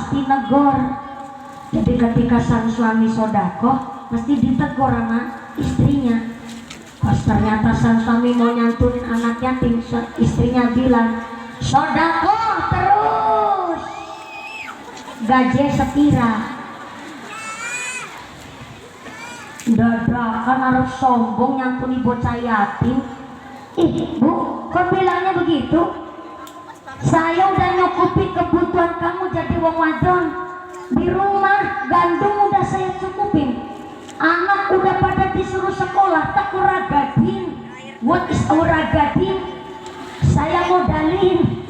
pasti negor. Jadi ketika sang suami sodako pasti ditegur sama istrinya. Pas ternyata sang suami mau nyantunin anak yatim, istrinya bilang, sodako terus, gaji sepira. Dadakan harus sombong nyantuni bocah yatim. Bu, kok bilangnya begitu? Saya udah nyukupi kebutuhan kamu jadi wong wadon. Di rumah gandum udah saya cukupin, anak udah pada disuruh sekolah, tak uragadin. What is uragadin? Saya modalin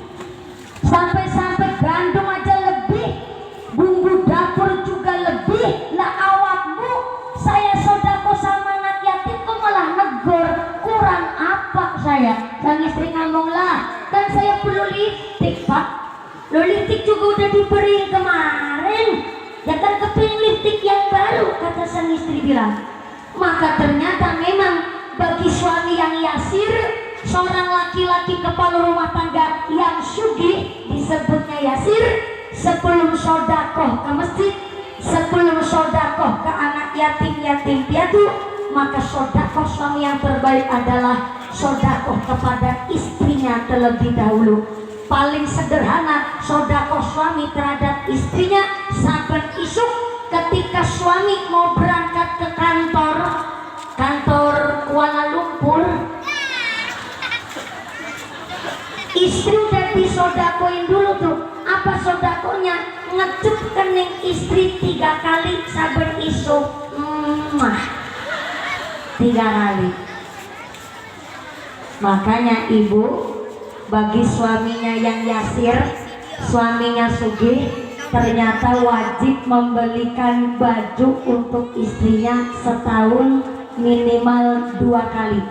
sampai-sampai gandum aja lebih, bumbu dapur juga lebih. Lah awakmu saya sodako sama anak yatim kok malah negor, kurang apa saya? Sang istri ngomong, lah kan saya perlu lipstick pak. Lo lipstick juga udah diberi kemarin, ya kan kepingin lipstick yang baru, kata sang istri bilang. Maka ternyata memang bagi suami yang yasir, seorang laki-laki kepala rumah tangga yang sugih, disebutnya yasir, sebelum sodakoh ke masjid, sebelum sodakoh ke anak yatim piatu, maka sodakoh suami yang terbaik adalah sodakoh kepada istrinya terlebih dahulu. Paling sederhana sodakoh suami terhadap istrinya saben isuk ketika suami mau berangkat ke kantor Kuala Lumpur, istri udah disodakoin dulu tuh. Apa sodakonya? Ngecup kening istri 3 kali saben isuk. 3 kali. Makanya ibu, bagi suaminya yang yasir, suaminya sugih, ternyata wajib membelikan baju untuk istrinya setahun minimal 2 kali.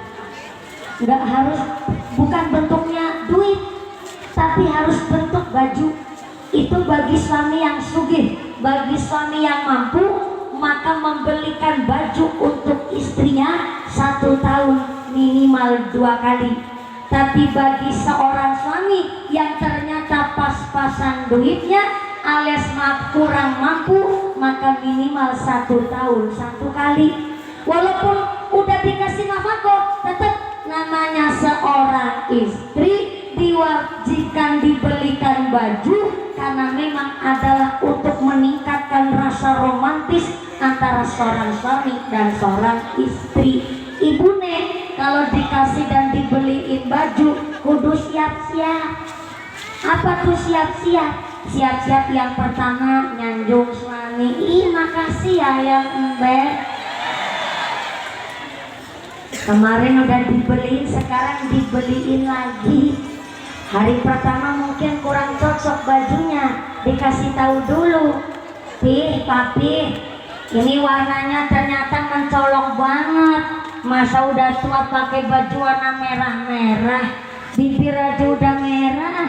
Nggak harus, bukan bentuknya duit, tapi harus bentuk baju. Itu bagi suami yang sugih. Bagi suami yang mampu, maka membelikan baju untuk istrinya 1 tahun minimal 2 kali. Tapi bagi seorang suami yang ternyata pas-pasan duitnya alias kurang mampu, maka minimal 1 tahun 1 kali. Walaupun udah dikasih nafkah, tetap namanya seorang istri diwajibkan dibelikan baju, karena memang adalah untuk meningkatkan rasa romantis antara seorang suami dan seorang istri. Ibu nek, kalau dikasih dan dibeliin baju kudu siap-siap. Apa tuh siap-siap? Siap-siap yang pertama nyanjung suami, ih makasih ya yang embek. Kemarin udah dibeliin, sekarang dibeliin lagi. Hari pertama mungkin kurang cocok bajunya, dikasih tahu dulu, papi, ini warnanya ternyata mencolok banget. Masa udah tua pakai baju warna merah-merah, bibir aja udah merah.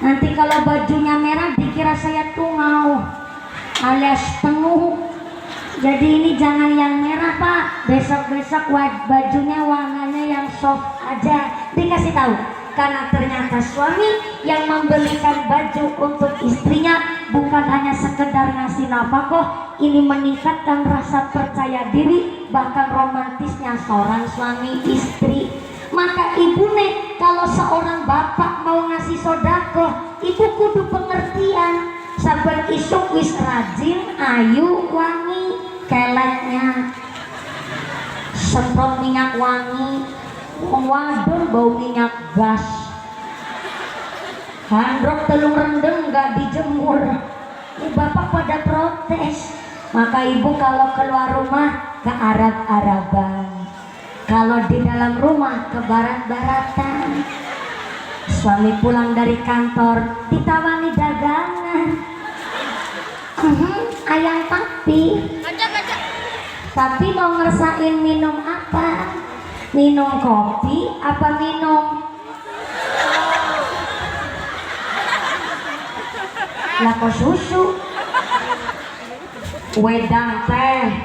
Nanti kalau bajunya merah dikira saya tungau alias tengu. Jadi ini jangan yang merah pak, besok-besok bajunya warnanya yang soft aja, dikasih tahu. Karena ternyata suami yang membelikan baju untuk istrinya bukan hanya sekedar ngasih nafkah, ini meningkatkan rasa percaya diri, bahkan romantisnya seorang suami istri. Maka ibu nek, kalau seorang bapak mau ngasih sodako, ibu kudu pengertian. Saben isuk wis rajin, ayu, wangi, keleknya semprot minyak wangi. Wadon bau minyak gas, handrok telung rendeng gak dijemur. Ini bapak pada protes. Maka ibu kalau keluar rumah ke Arab-Araban, kalau di dalam rumah ke barat-baratan. Suami pulang dari kantor ditawani dagangan, ayam papi. Tapi mau ngerasain minum apa? Minum kopi apa minum lako susu, wedang teh?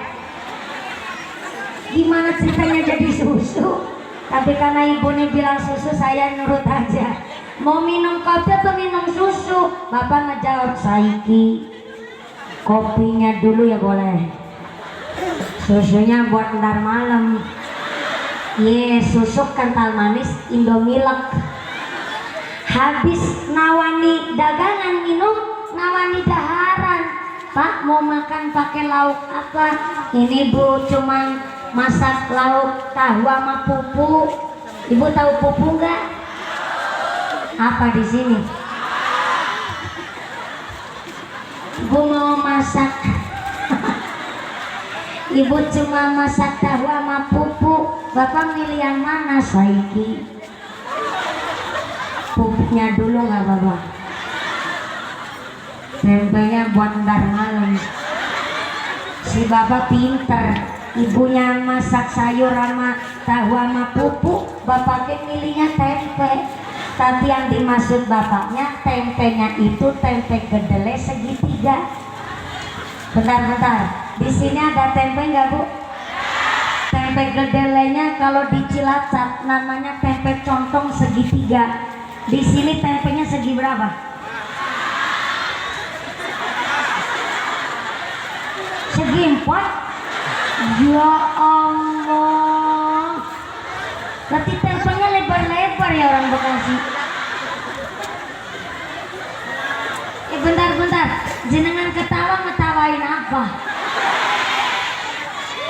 Gimana ceritanya jadi susu? Tapi karena ibunya bilang susu, saya nurut aja. Mau minum kopi atau minum susu? Bapak ngejawab saiki. Kopinya dulu ya boleh, susunya buat ntar malam. Susu kental manis Indomilk. Habis nawani dagangan minum, nawani daharan. Pak mau makan pakai lauk apa? Ini Bu cuma masak lauk tahu sama pupu. Ibu tahu pupu nggak? Apa di sini? Ibu mau masak. Ibu cuma masak tahu sama pupu. Bapak milih yang mana saiki? Pupuknya dulu nggak Bapak? Tempenya buat ntar malam. Si Bapak pinter. Ibunya masak sayur sama tahu sama pupu, bapaknya milihnya tempe. Tapi yang dimaksud bapaknya tempenya itu tempe kedelai segitiga. Bentar, di sini ada tempe nggak Bu? Tempe kedelainya kalau di Cilacap namanya tempe contong segitiga. Di sini tempenya segi berapa? Segi 4. Ya Allah, berarti tempenya lebar-lebar ya orang Bekasi. Bentar, jenengan ketawa ngetawain apa?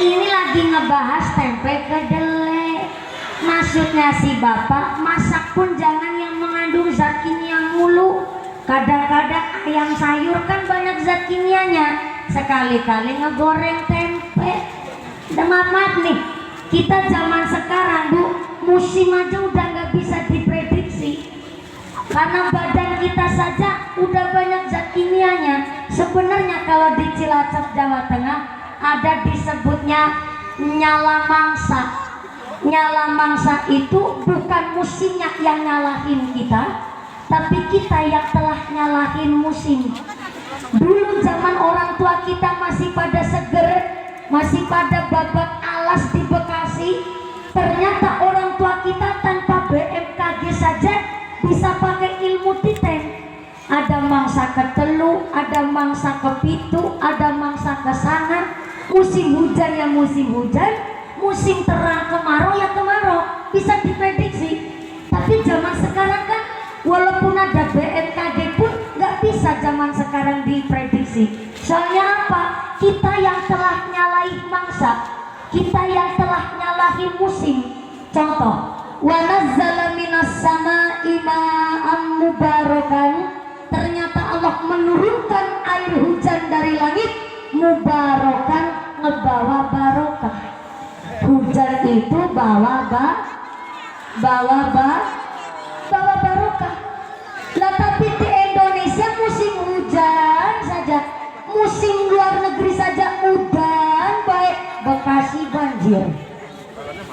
Ini lagi ngebahas tempe kedelai. Maksudnya si Bapak masak pun jangan yang mengandung zat kimia mulu. Kadang-kadang ayam sayur kan banyak zat kimianya. Sekali-kali ngegoreng tempe. Udah maaf nih, kita zaman sekarang Bu, musim aja udah nggak bisa diprediksi. Karena badan kita saja udah banyak zat kimianya. Sebenarnya kalau di Cilacap Jawa Tengah ada disebutnya nyala mangsa. Nyala mangsa itu bukan musimnya yang nyalahin kita, tapi kita yang telah nyalahin musim. Dulu zaman orang tua kita masih pada seger, masih pada babak alas di Bekasi, ternyata orang tua kita tanpa BMKG saja bisa pakai ilmu titen. Ada mangsa ke telu, ada mangsa ke pitu, ada mangsa ke sana. Musim hujan ya musim hujan, musim terang kemarau ya kemarau, bisa diprediksi. Tapi zaman sekarang kan walaupun ada BMKG pun nggak bisa zaman sekarang diprediksi. Soalnya apa? Kita yang telah nyalahi mangsa, kita yang telah nyalahi musim. Contoh, wa nazzala minas sama'i ma'an mubarakan. Ternyata Allah menurunkan air hujan dari langit, mubarakan, ngebawa barokah. Hujan itu bawa barokah. Lah tapi di Indonesia musim hujan saja, musim luar negeri saja udan baik. Bekasi banjir,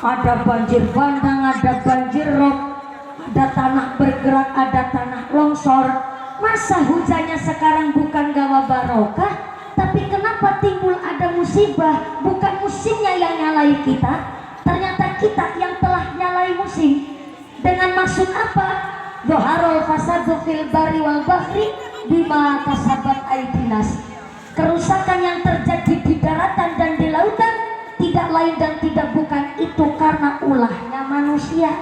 ada banjir bandang, ada banjir rob, ada tanah bergerak, ada tanah longsor. Masa hujannya sekarang bukan gawa barokah, tapi kenapa timbul ada musibah? Bukan musimnya yang nyalai kita, ternyata kita yang telah nyalai musim. Dengan maksud apa? Doharul fasadu fil bari wal bahri bima kasabat aidinas. Kerusakan yang terjadi di daratan dan di lautan tidak lain dan tidak bukan itu karena ulahnya manusia.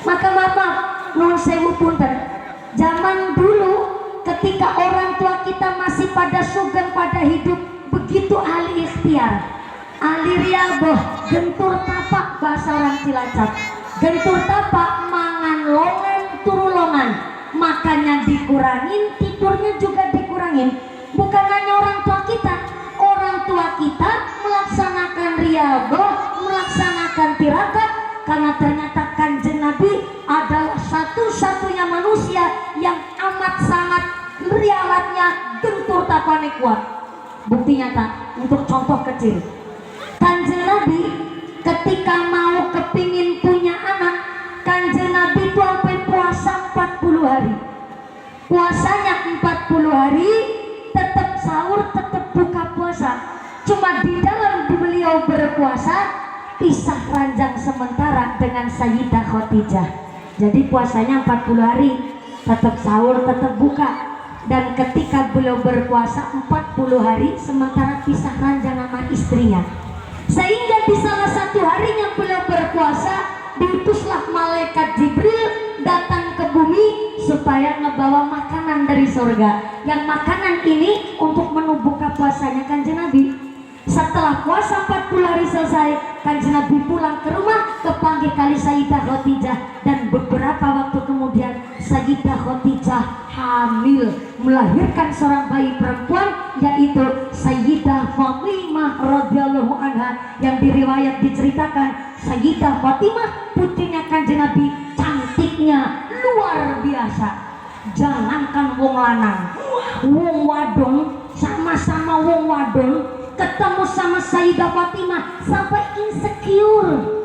Maka maaf, nuwun sewu punten. Zaman dulu ketika orang tua kita masih pada sugeng pada hidup, begitu ahli ikhtiar, ahli riaboh, gentur tapak bahasa orang Cilacap. Gentur tapak mangan longan turu longan, makannya dikurangin, tidurnya juga dikurangin. Bukan hanya orang tua kita melaksanakan riaboh, melaksanakan tirakat, karena ternyata Kanjeng Nabi adalah satu-satunya manusia yang amat sangat rialatnya gentur tapane kuat. Bukti nyata untuk contoh kecil, Kanjeng Nabi ketika mau kepingin punya anak, Kanjeng Nabi itu sampai puasa 40 hari. Puasanya 40 hari, tetap sahur, tetap buka puasa. Cuma di dalam beliau berpuasa pisah ranjang sementara dengan Sayyidah Khadijah. Jadi puasanya 40 hari, tetap sahur, tetap buka. dan ketika beliau berpuasa 40 hari sementara pisah ranjang sama istrinya, sehingga di salah satu harinya beliau berpuasa, diutuslah malaikat Jibril datang ke bumi supaya ngebawa makanan dari surga. Yang makanan ini untuk menu buka puasanya Kanjeng Nabi. Setelah puasa 40 hari selesai, Kanjeng Nabi pulang ke rumah, kepanggil kali Sayyidah Khadijah, dan beberapa waktu kemudian Sayyidah Khadijah hamil, melahirkan seorang bayi perempuan yaitu Sayyidah Fatimah radhiyallahu anha, yang diriwayat diceritakan Sayyidah Fatimah putrinya Kanjeng Nabi cantiknya luar biasa. Jangankan wong lanang, wong wadon, sama-sama wong wadon ketemu sama Sayyidah Fatimah sampai insecure.